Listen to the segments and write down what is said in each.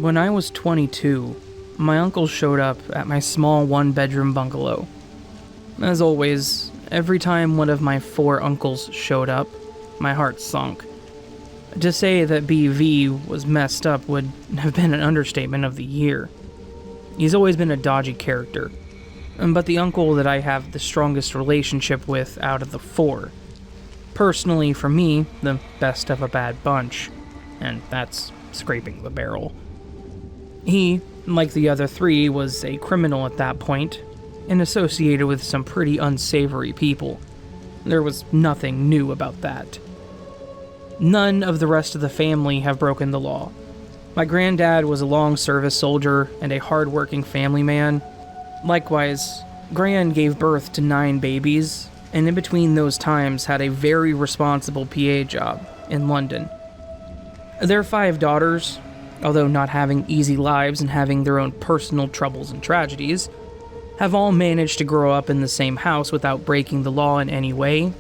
When I was 22, my uncle showed up at my small one-bedroom bungalow. As always, every time one of my 4 uncles showed up, my heart sunk. To say that BV was messed up would have been an understatement of the year. He's always been a dodgy character, but the uncle that I have the strongest relationship with out of the 4. Personally, for me, the best of a bad bunch, and that's scraping the barrel. He, like the other 3, was a criminal at that point, and associated with some pretty unsavory people. There was nothing new about that. None of the rest of the family have broken the law. My granddad was a long-service soldier and a hard-working family man. Likewise, Gran gave birth to 9 babies, and in between those times had a very responsible PA job in London. Their 5 daughters, although not having easy lives and having their own personal troubles and tragedies, have all managed to grow up in the same house without breaking the law in any way,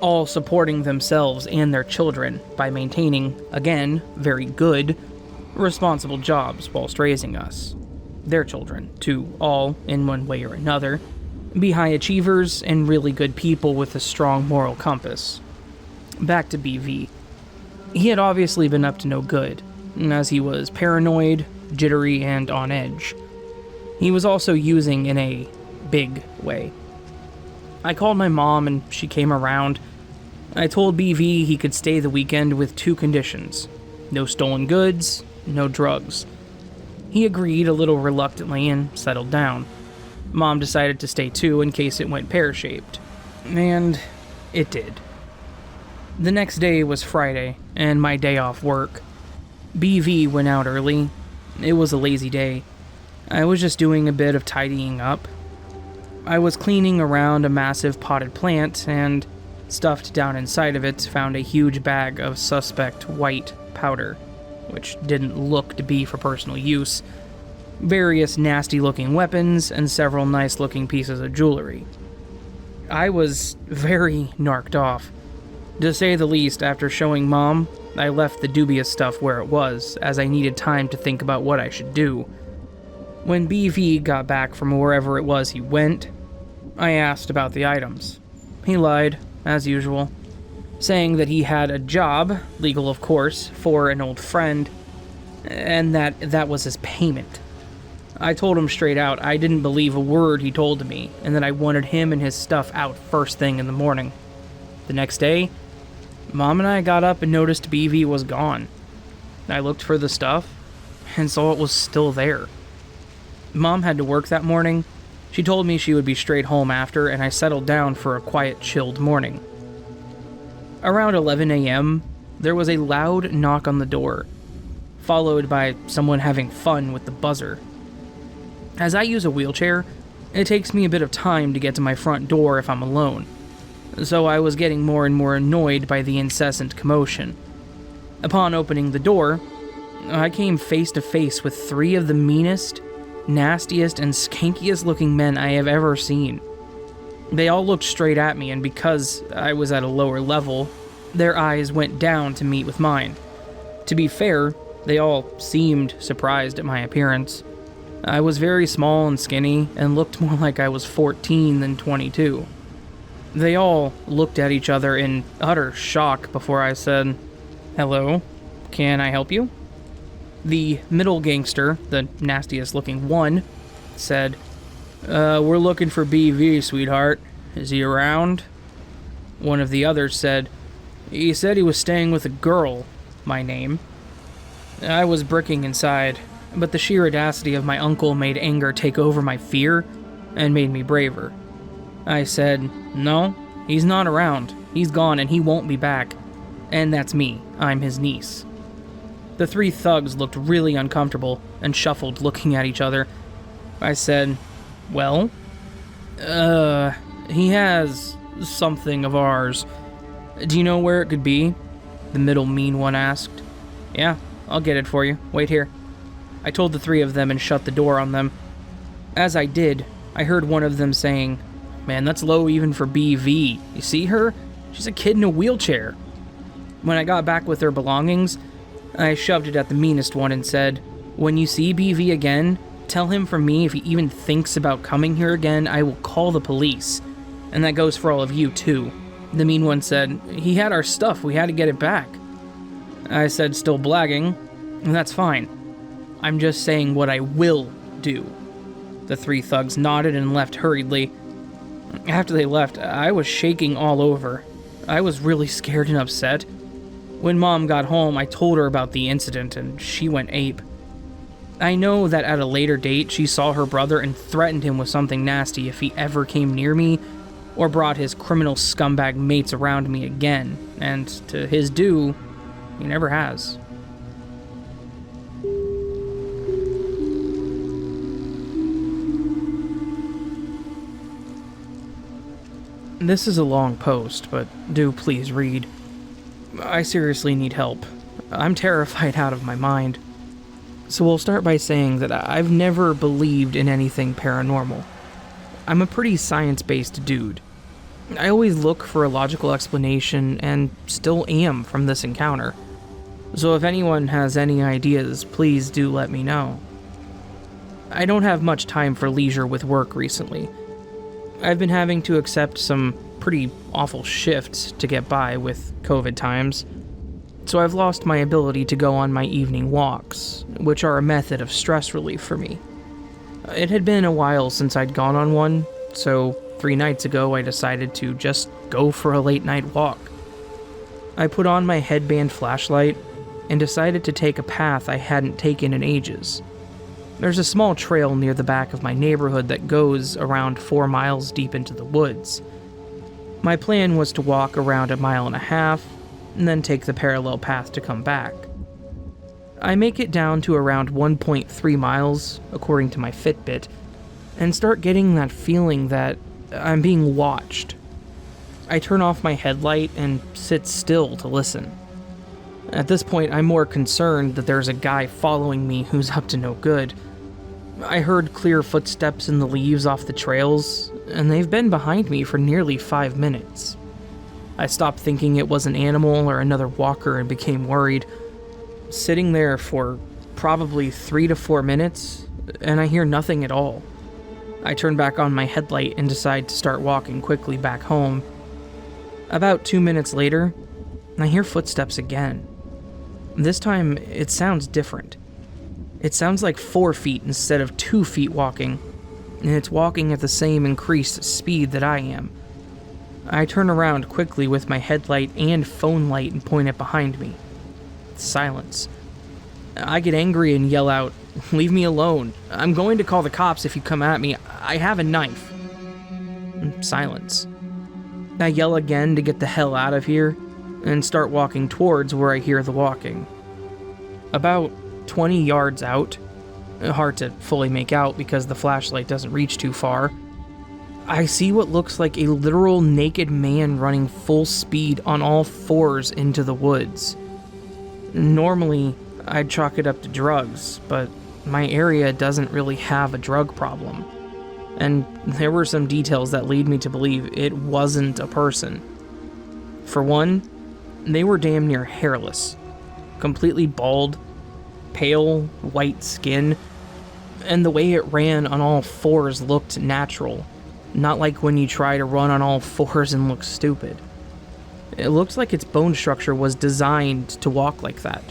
all supporting themselves and their children by maintaining, again, very good, responsible jobs whilst raising us, their children, to all, in one way or another, be high achievers and really good people with a strong moral compass. Back to BV. He had obviously been up to no good, as he was paranoid, jittery, and on edge. He was also using in a big way. I called my mom and she came around. I told BV he could stay the weekend with 2 conditions. No stolen goods, no drugs. He agreed a little reluctantly and settled down. Mom decided to stay too in case it went pear-shaped. And it did. The next day was Friday, and my day off work. BV went out early. It was a lazy day. I was just doing a bit of tidying up. I was cleaning around a massive potted plant, and stuffed down inside of it found a huge bag of suspect white powder, which didn't look to be for personal use, various nasty-looking weapons, and several nice-looking pieces of jewelry. I was very narked off. To say the least, after showing Mom, I left the dubious stuff where it was, as I needed time to think about what I should do. When BV got back from wherever it was he went, I asked about the items. He lied, as usual, saying that he had a job, legal of course, for an old friend, and that was his payment. I told him straight out I didn't believe a word he told to me, and that I wanted him and his stuff out first thing in the morning. The next day, Mom and I got up and noticed BV was gone. I looked for the stuff, and saw it was still there. Mom had to work that morning. She told me she would be straight home after, and I settled down for a quiet, chilled morning. Around 11 a.m., there was a loud knock on the door, followed by someone having fun with the buzzer. As I use a wheelchair, it takes me a bit of time to get to my front door if I'm alone, so I was getting more and more annoyed by the incessant commotion. Upon opening the door, I came face to face with 3 of the meanest, nastiest, and skankiest looking men I have ever seen. They all looked straight at me, and because I was at a lower level, their eyes went down to meet with mine. To be fair, they all seemed surprised at my appearance. I was very small and skinny, and looked more like I was 14 than 22. They all looked at each other in utter shock before I said, "Hello, can I help you?" The middle gangster, the nastiest looking one, said, "We're looking for BV, sweetheart. Is he around?" One of the others said, "He said he was staying with a girl," my name. I was bricking inside, but the sheer audacity of my uncle made anger take over my fear and made me braver. I said, "No, he's not around. He's gone and he won't be back. And that's me. I'm his niece." The 3 thugs looked really uncomfortable and shuffled, looking at each other. I said, "Well, he has something of ours. Do you know where it could be?" The middle mean one asked. "Yeah, I'll get it for you. Wait here." I told the 3 of them and shut the door on them. As I did, I heard one of them saying, "Man, that's low even for BV. You see her? She's a kid in a wheelchair." When I got back with their belongings, I shoved it at the meanest one and said, When you see BV again, tell him from me if he even thinks about coming here again, I will call the police. And that goes for all of you, too. The mean one said, he had our stuff, we had to get it back. I said, still blagging, that's fine. I'm just saying what I will do. The three thugs nodded and left hurriedly. After they left, I was shaking all over. I was really scared and upset. When Mom got home, I told her about the incident, and she went ape. I know that at a later date, she saw her brother and threatened him with something nasty if he ever came near me, or brought his criminal scumbag mates around me again, and to his due, he never has. This is a long post, but do please read. I seriously need help. I'm terrified out of my mind. So we'll start by saying that I've never believed in anything paranormal. I'm a pretty science-based dude. I always look for a logical explanation, and still am from this encounter. So if anyone has any ideas, please do let me know. I don't have much time for leisure with work recently. I've been having to accept some pretty awful shifts to get by with COVID times, so I've lost my ability to go on my evening walks, which are a method of stress relief for me. It had been a while since I'd gone on one, so 3 nights ago I decided to just go for a late night walk. I put on my headband flashlight and decided to take a path I hadn't taken in ages. There's a small trail near the back of my neighborhood that goes around 4 miles deep into the woods. My plan was to walk around 1.5 miles and then take the parallel path to come back. I make it down to around 1.3 miles, according to my Fitbit, and start getting that feeling that I'm being watched. I turn off my headlight and sit still to listen. At this point, I'm more concerned that there's a guy following me who's up to no good. I heard clear footsteps in the leaves off the trails, and they've been behind me for nearly 5 minutes. I stopped thinking it was an animal or another walker and became worried. Sitting there for probably 3 to 4 minutes, and I hear nothing at all. I turn back on my headlight and decide to start walking quickly back home. About 2 minutes later, I hear footsteps again. This time, it sounds different. It sounds like 4 feet instead of 2 feet walking, and it's walking at the same increased speed that I am. I turn around quickly with my headlight and phone light and point it behind me. Silence. I get angry and yell out, "Leave me alone. I'm going to call the cops if you come at me. I have a knife." Silence. I yell again to get the hell out of here and start walking towards where I hear the walking. About 20 yards out, hard to fully make out because the flashlight doesn't reach too far, I see what looks like a literal naked man running full speed on all 4s into the woods. Normally, I'd chalk it up to drugs, but my area doesn't really have a drug problem. And there were some details that lead me to believe it wasn't a person. For one, they were damn near hairless, completely bald, pale, white skin, and the way it ran on all 4s looked natural, not like when you try to run on all 4s and look stupid. It looked like its bone structure was designed to walk like that.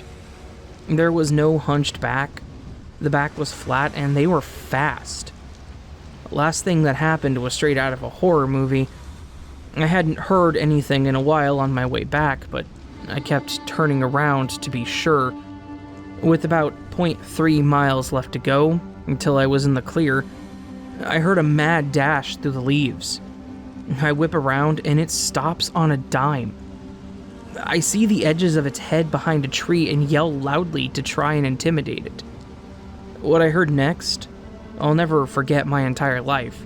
There was no hunched back, the back was flat, and they were fast. Last thing that happened was straight out of a horror movie. I hadn't heard anything in a while on my way back, but I kept turning around to be sure. With about 0.3 miles left to go, until I was in the clear, I heard a mad dash through the leaves. I whip around and it stops on a dime. I see the edges of its head behind a tree and yell loudly to try and intimidate it. What I heard next, I'll never forget my entire life.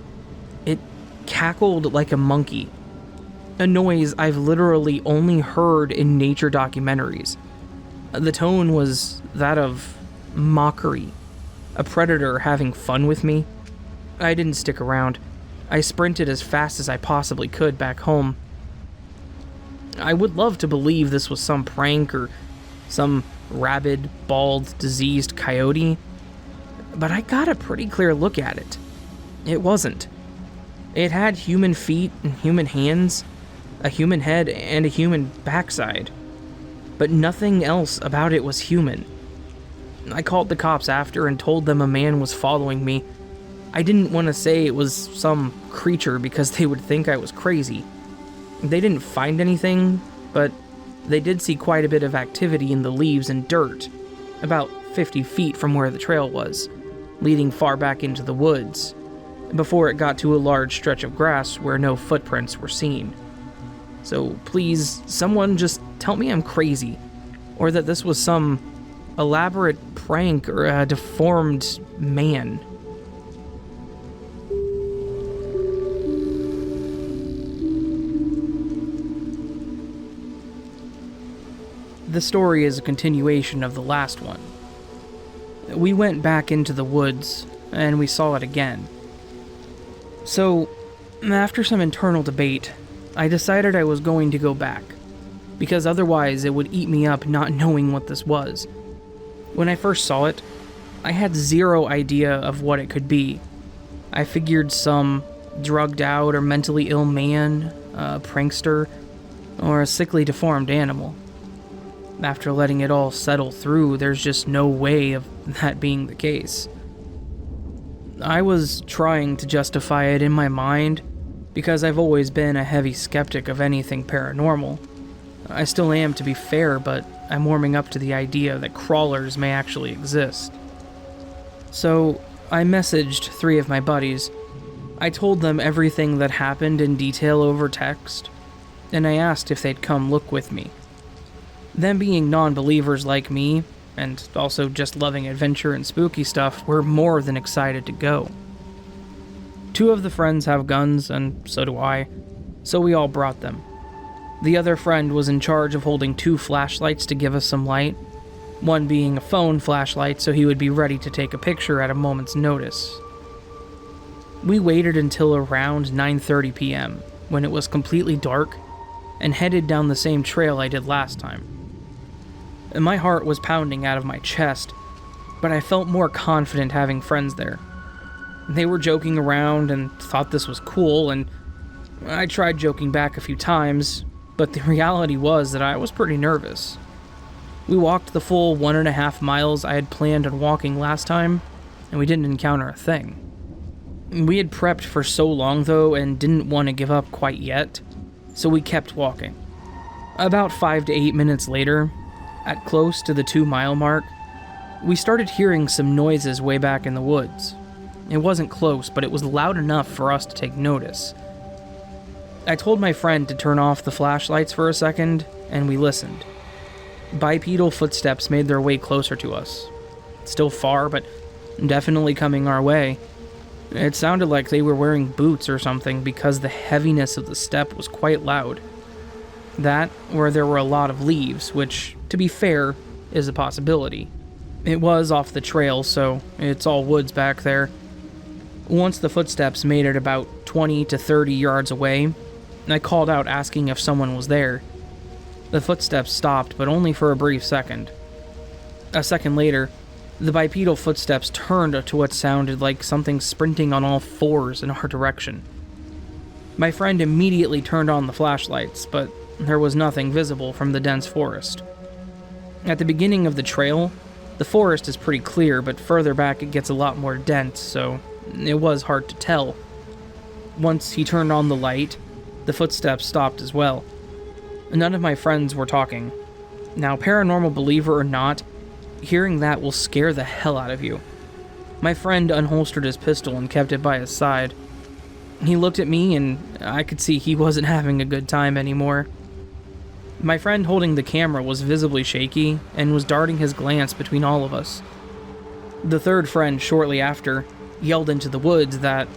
It cackled like a monkey. A noise I've literally only heard in nature documentaries. The tone was that of mockery, a predator having fun with me. I didn't stick around. I sprinted as fast as I possibly could back home. I would love to believe this was some prank or some rabid, bald, diseased coyote, but I got a pretty clear look at it. It wasn't. It had human feet and human hands, a human head, and a human backside. But nothing else about it was human. I called the cops after and told them a man was following me. I didn't want to say it was some creature because they would think I was crazy. They didn't find anything, but they did see quite a bit of activity in the leaves and dirt, about 50 feet from where the trail was, leading far back into the woods, before it got to a large stretch of grass where no footprints were seen. So please, someone just tell me I'm crazy, or that this was some elaborate prank or a deformed man. The story is a continuation of the last one. We went back into the woods, and we saw it again. So, after some internal debate, I decided I was going to go back, because otherwise it would eat me up not knowing what this was. When I first saw it, I had zero idea of what it could be. I figured some drugged out or mentally ill man, a prankster, or a sickly deformed animal. After letting it all settle through, there's just no way of that being the case. I was trying to justify it in my mind because I've always been a heavy skeptic of anything paranormal. I still am, to be fair, but I'm warming up to the idea that crawlers may actually exist. So, I messaged 3 of my buddies. I told them everything that happened in detail over text, and I asked if they'd come look with me. Them being non-believers like me, and also just loving adventure and spooky stuff, were more than excited to go. 2 of the friends have guns, and so do I, so we all brought them. The other friend was in charge of holding 2 flashlights to give us some light, one being a phone flashlight so he would be ready to take a picture at a moment's notice. We waited until around 9:30 p.m., when it was completely dark, and headed down the same trail I did last time. My heart was pounding out of my chest, but I felt more confident having friends there. They were joking around and thought this was cool, and I tried joking back a few times, but the reality was that I was pretty nervous. We walked the full 1.5 miles I had planned on walking last time, and we didn't encounter a thing. We had prepped for so long, though, and didn't want to give up quite yet, so we kept walking. About 5 to 8 minutes later, at close to the 2-mile mark, we started hearing some noises way back in the woods. It wasn't close, but it was loud enough for us to take notice. I told my friend to turn off the flashlights for a second, and we listened. Bipedal footsteps made their way closer to us. Still far, but definitely coming our way. It sounded like they were wearing boots or something because the heaviness of the step was quite loud. That, or there were a lot of leaves, which, to be fair, is a possibility. It was off the trail, so it's all woods back there. Once the footsteps made it about 20 to 30 yards away, I called out asking if someone was there. The footsteps stopped, but only for a brief second. A second later, the bipedal footsteps turned to what sounded like something sprinting on all 4s in our direction. My friend immediately turned on the flashlights, but there was nothing visible from the dense forest. At the beginning of the trail, the forest is pretty clear, but further back it gets a lot more dense, so it was hard to tell. Once he turned on the light, the footsteps stopped as well. None of my friends were talking. Now, paranormal believer or not, hearing that will scare the hell out of you. My friend unholstered his pistol and kept it by his side. He looked at me, and I could see he wasn't having a good time anymore. My friend holding the camera was visibly shaky and was darting his glance between all of us. The third friend, shortly after, yelled into the woods that,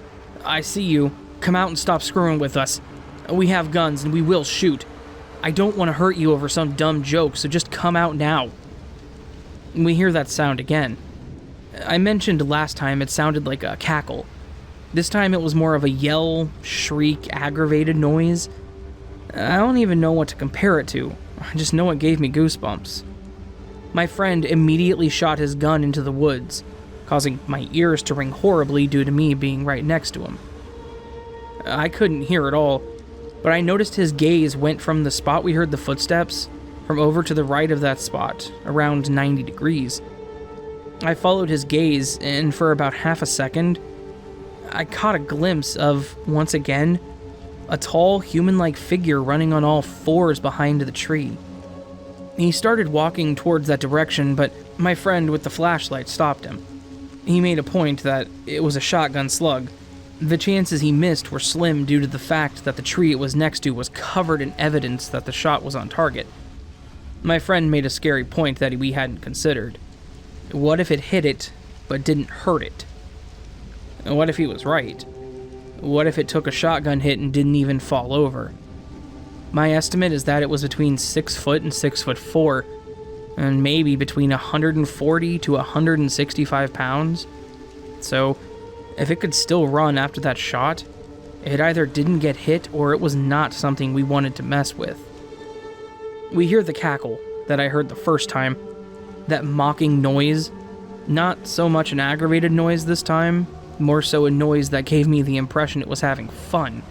"I see you. Come out and stop screwing with us. We have guns and we will shoot. I don't want to hurt you over some dumb joke, so just come out now." We hear that sound again. I mentioned last time it sounded like a cackle. This time it was more of a yell, shriek, aggravated noise. I don't even know what to compare it to. I just know it gave me goosebumps. My friend immediately shot his gun into the woods, causing my ears to ring horribly due to me being right next to him. I couldn't hear at all, but I noticed his gaze went from the spot we heard the footsteps from over to the right of that spot, around 90 degrees. I followed his gaze, and for about half a second, I caught a glimpse of, once again, a tall, human-like figure running on all fours behind the tree. He started walking towards that direction, but my friend with the flashlight stopped him. He made a point that it was a shotgun slug. The chances he missed were slim due to the fact that the tree it was next to was covered in evidence that the shot was on target. My friend made a scary point that we hadn't considered. What if it hit it, but didn't hurt it? And what if he was right? What if it took a shotgun hit and didn't even fall over? My estimate is that it was between 6 foot and 6'4", and maybe between 140 to 165 pounds. So, if it could still run after that shot, it either didn't get hit or it was not something we wanted to mess with. We hear the cackle that I heard the first time, that mocking noise, not so much an aggravated noise this time, more so a noise that gave me the impression it was having fun,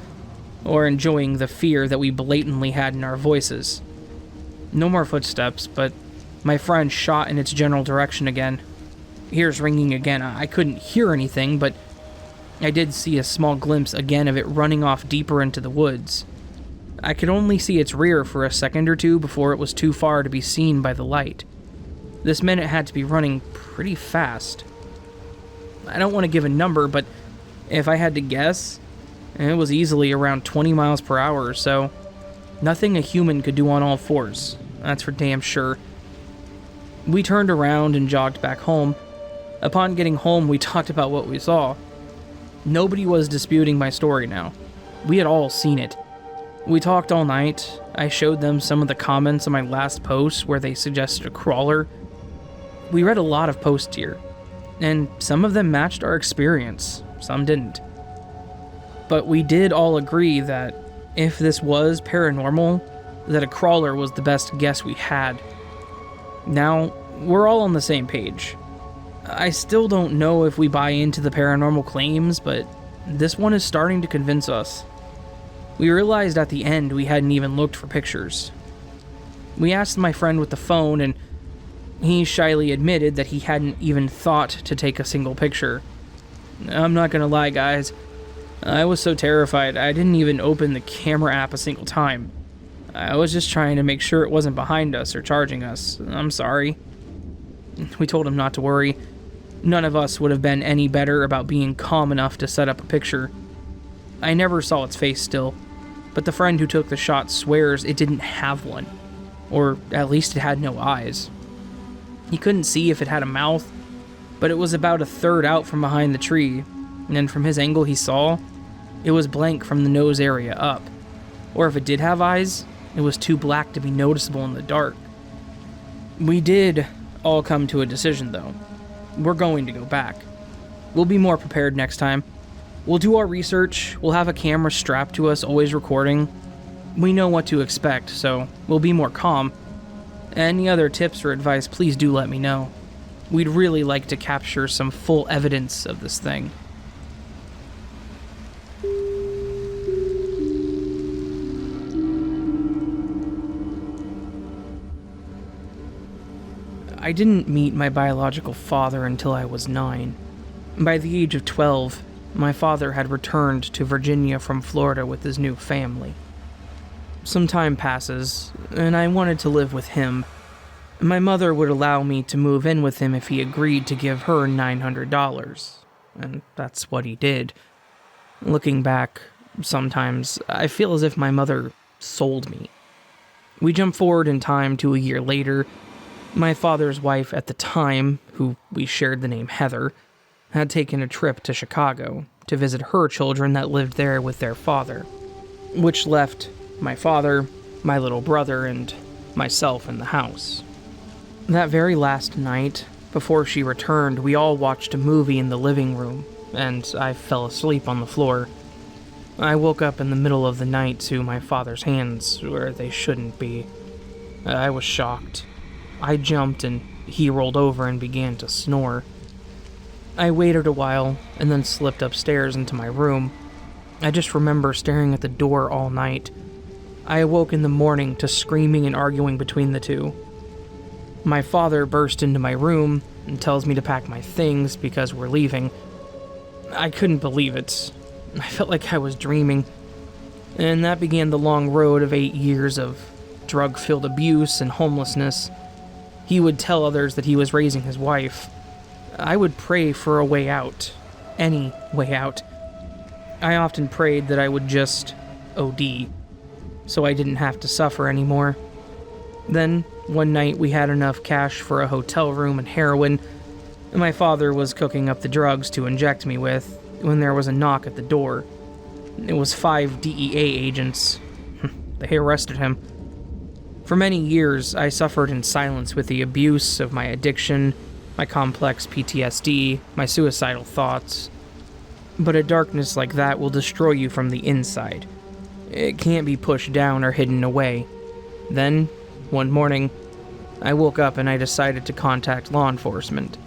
or enjoying the fear that we blatantly had in our voices. No more footsteps, but my friend shot in its general direction again. Ears ringing again. I couldn't hear anything, but I did see a small glimpse again of it running off deeper into the woods. I could only see its rear for a second or two before it was too far to be seen by the light. This meant it had to be running pretty fast. I don't want to give a number, but if I had to guess, it was easily around 20 miles per hour or so. Nothing a human could do on all fours, that's for damn sure. We turned around and jogged back home. Upon getting home, we talked about what we saw. Nobody was disputing my story now. We had all seen it. We talked all night. I showed them some of the comments on my last post where they suggested a crawler. We read a lot of posts here, and some of them matched our experience, some didn't. But we did all agree that if this was paranormal, that a crawler was the best guess we had. Now, we're all on the same page. I still don't know if we buy into the paranormal claims, but this one is starting to convince us. We realized at the end we hadn't even looked for pictures. We asked my friend with the phone, and he shyly admitted that he hadn't even thought to take a single picture. I'm not gonna lie, guys. I was so terrified I didn't even open the camera app a single time. I was just trying to make sure it wasn't behind us or charging us. I'm sorry. We told him not to worry. None of us would have been any better about being calm enough to set up a picture. I never saw its face still, but the friend who took the shot swears it didn't have one. Or at least it had no eyes. He couldn't see if it had a mouth, but it was about a third out from behind the tree, and from his angle he saw, it was blank from the nose area up. Or if it did have eyes, it was too black to be noticeable in the dark. We did all come to a decision, though. We're going to go back. We'll be more prepared next time. We'll do our research, we'll have a camera strapped to us, always recording. We know what to expect, so we'll be more calm. Any other tips or advice, please do let me know. We'd really like to capture some full evidence of this thing. I didn't meet my biological father until I was 9. By the age of 12, my father had returned to Virginia from Florida with his new family. Some time passes, and I wanted to live with him. My mother would allow me to move in with him if he agreed to give her $900, and that's what he did. Looking back, sometimes I feel as if my mother sold me. We jump forward in time to a year later. My father's wife at the time, who we shared the name Heather, had taken a trip to Chicago to visit her children that lived there with their father, which left my father, my little brother, and myself in the house. That very last night, before she returned, we all watched a movie in the living room, and I fell asleep on the floor. I woke up in the middle of the night to my father's hands where they shouldn't be. I was shocked. I jumped and he rolled over and began to snore. I waited a while and then slipped upstairs into my room. I just remember staring at the door all night. I awoke in the morning to screaming and arguing between the two. My father burst into my room and tells me to pack my things because we're leaving. I couldn't believe it. I felt like I was dreaming. And that began the long road of 8 years of drug-filled abuse and homelessness. He would tell others that he was raising his wife. I would pray for a way out. Any way out. I often prayed that I would just OD, so I didn't have to suffer anymore. Then, one night we had enough cash for a hotel room and heroin, and my father was cooking up the drugs to inject me with when there was a knock at the door. It was 5 DEA agents. They arrested him. For many years, I suffered in silence with the abuse of my addiction, my complex PTSD, my suicidal thoughts. But a darkness like that will destroy you from the inside. It can't be pushed down or hidden away. Then, one morning, I woke up and I decided to contact law enforcement.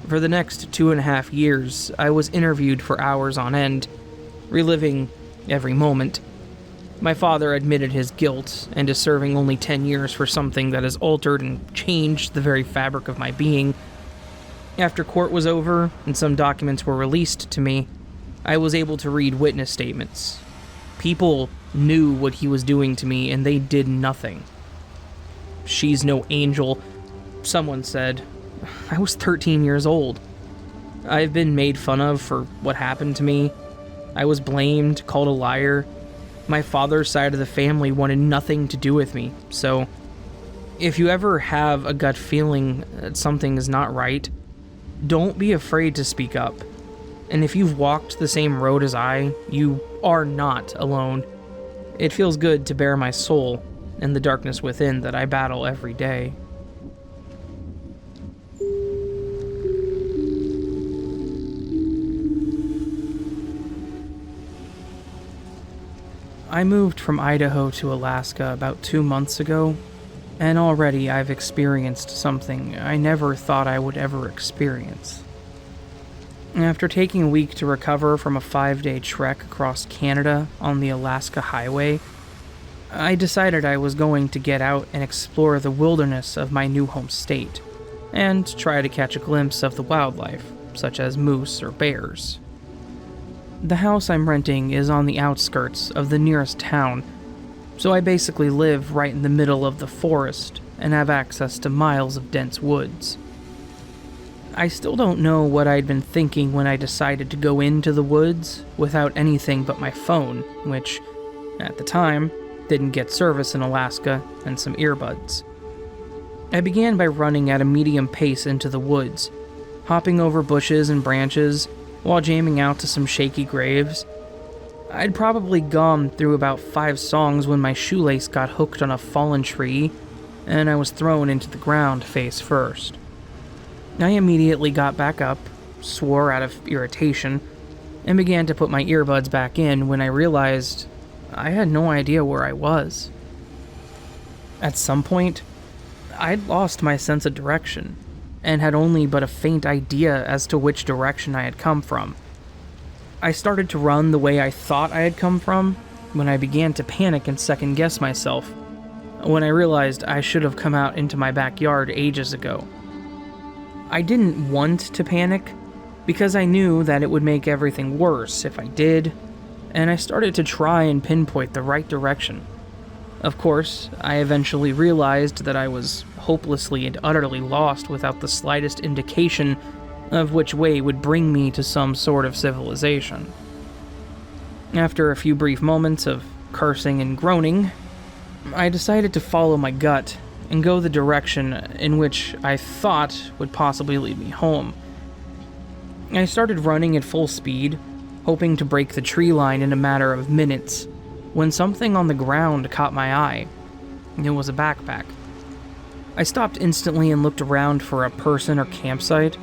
For the next 2.5 years, I was interviewed for hours on end, reliving every moment. My father admitted his guilt and is serving only 10 years for something that has altered and changed the very fabric of my being. After court was over and some documents were released to me, I was able to read witness statements. People knew what he was doing to me and they did nothing. "She's no angel," someone said. I was 13 years old. I've been made fun of for what happened to me. I was blamed, called a liar. My father's side of the family wanted nothing to do with me, so if you ever have a gut feeling that something is not right, don't be afraid to speak up. And if you've walked the same road as I, you are not alone. It feels good to bare my soul and the darkness within that I battle every day. I moved from Idaho to Alaska about 2 months ago, and already I've experienced something I never thought I would ever experience. After taking a week to recover from a 5-day trek across Canada on the Alaska Highway, I decided I was going to get out and explore the wilderness of my new home state, and try to catch a glimpse of the wildlife, such as moose or bears. The house I'm renting is on the outskirts of the nearest town, so I basically live right in the middle of the forest and have access to miles of dense woods. I still don't know what I'd been thinking when I decided to go into the woods without anything but my phone, which, at the time, didn't get service in Alaska, and some earbuds. I began by running at a medium pace into the woods, hopping over bushes and branches, while jamming out to some shaky graves. I'd probably gone through about 5 songs when my shoelace got hooked on a fallen tree, and I was thrown into the ground face first. I immediately got back up, swore out of irritation, and began to put my earbuds back in when I realized I had no idea where I was. At some point, I'd lost my sense of direction, and had only but a faint idea as to which direction I had come from. I started to run the way I thought I had come from, when I began to panic and second-guess myself, when I realized I should have come out into my backyard ages ago. I didn't want to panic, because I knew that it would make everything worse if I did, and I started to try and pinpoint the right direction. Of course, I eventually realized that I was hopelessly and utterly lost without the slightest indication of which way would bring me to some sort of civilization. After a few brief moments of cursing and groaning, I decided to follow my gut and go the direction in which I thought would possibly lead me home. I started running at full speed, hoping to break the tree line in a matter of minutes, when something on the ground caught my eye. It was a backpack. I stopped instantly and looked around for a person or campsite,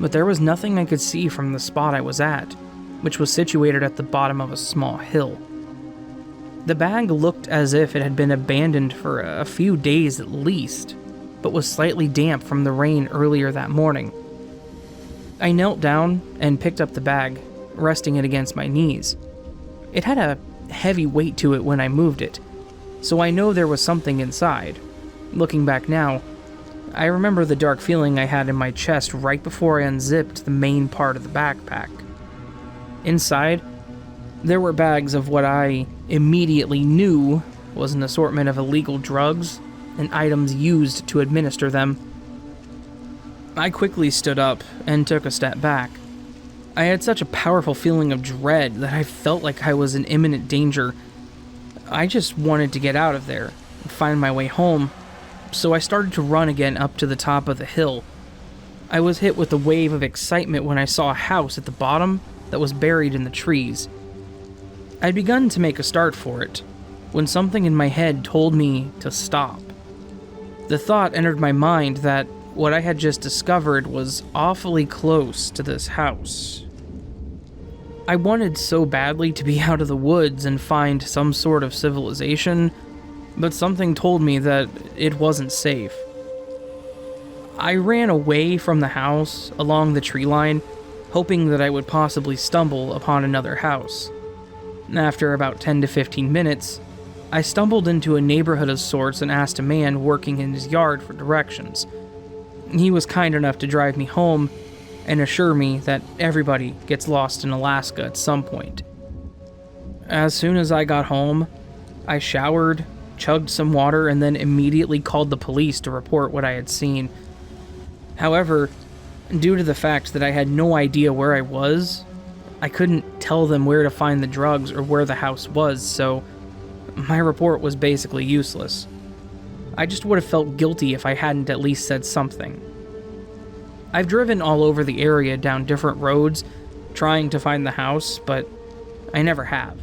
but there was nothing I could see from the spot I was at, which was situated at the bottom of a small hill. The bag looked as if it had been abandoned for a few days at least, but was slightly damp from the rain earlier that morning. I knelt down and picked up the bag, resting it against my knees. It had a heavy weight to it when I moved it, so I know there was something inside. Looking back now, I remember the dark feeling I had in my chest right before I unzipped the main part of the backpack. Inside, there were bags of what I immediately knew was an assortment of illegal drugs and items used to administer them. I quickly stood up and took a step back. I had such a powerful feeling of dread that I felt like I was in imminent danger. I just wanted to get out of there and find my way home, so I started to run again up to the top of the hill. I was hit with a wave of excitement when I saw a house at the bottom that was buried in the trees. I'd begun to make a start for it, when something in my head told me to stop. The thought entered my mind that what I had just discovered was awfully close to this house. I wanted so badly to be out of the woods and find some sort of civilization, but something told me that it wasn't safe. I ran away from the house along the tree line, hoping that I would possibly stumble upon another house. After about 10 to 15 minutes, I stumbled into a neighborhood of sorts and asked a man working in his yard for directions. He was kind enough to drive me home and assure me that everybody gets lost in Alaska at some point. As soon as I got home, I showered, chugged some water, and then immediately called the police to report what I had seen. However, due to the fact that I had no idea where I was, I couldn't tell them where to find the drugs or where the house was, so my report was basically useless. I just would have felt guilty if I hadn't at least said something. I've driven all over the area down different roads, trying to find the house, but I never have.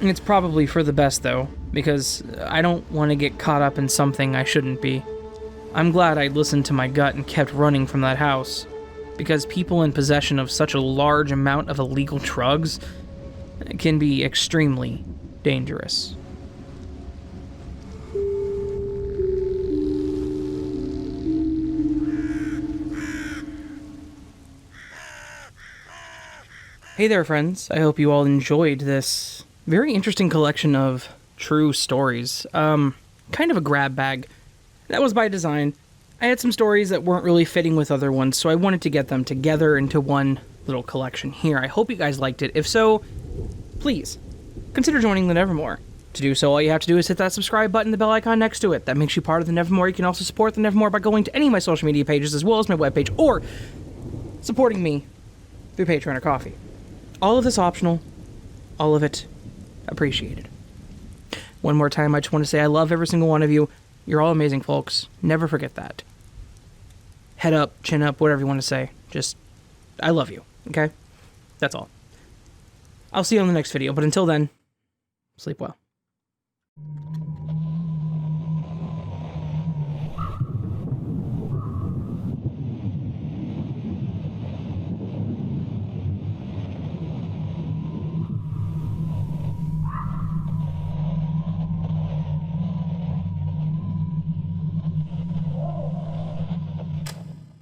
It's probably for the best though, because I don't want to get caught up in something I shouldn't be. I'm glad I listened to my gut and kept running from that house, because people in possession of such a large amount of illegal drugs can be extremely dangerous. Hey there, friends. I hope you all enjoyed this very interesting collection of true stories. Kind of a grab bag. That was by design. I had some stories that weren't really fitting with other ones, so I wanted to get them together into one little collection here. I hope you guys liked it. If so, please consider joining the Nevermore. To do so, all you have to do is hit that subscribe button, the bell icon next to it. That makes you part of the Nevermore. You can also support the Nevermore by going to any of my social media pages, as well as my webpage, or supporting me through Patreon or Coffee. All of this optional, all of it appreciated. One more time, I just want to say I love every single one of you. You're all amazing folks. Never forget that. Head up, chin up, whatever you want to say. Just, I love you, okay? That's all. I'll see you on the next video, but until then, sleep well.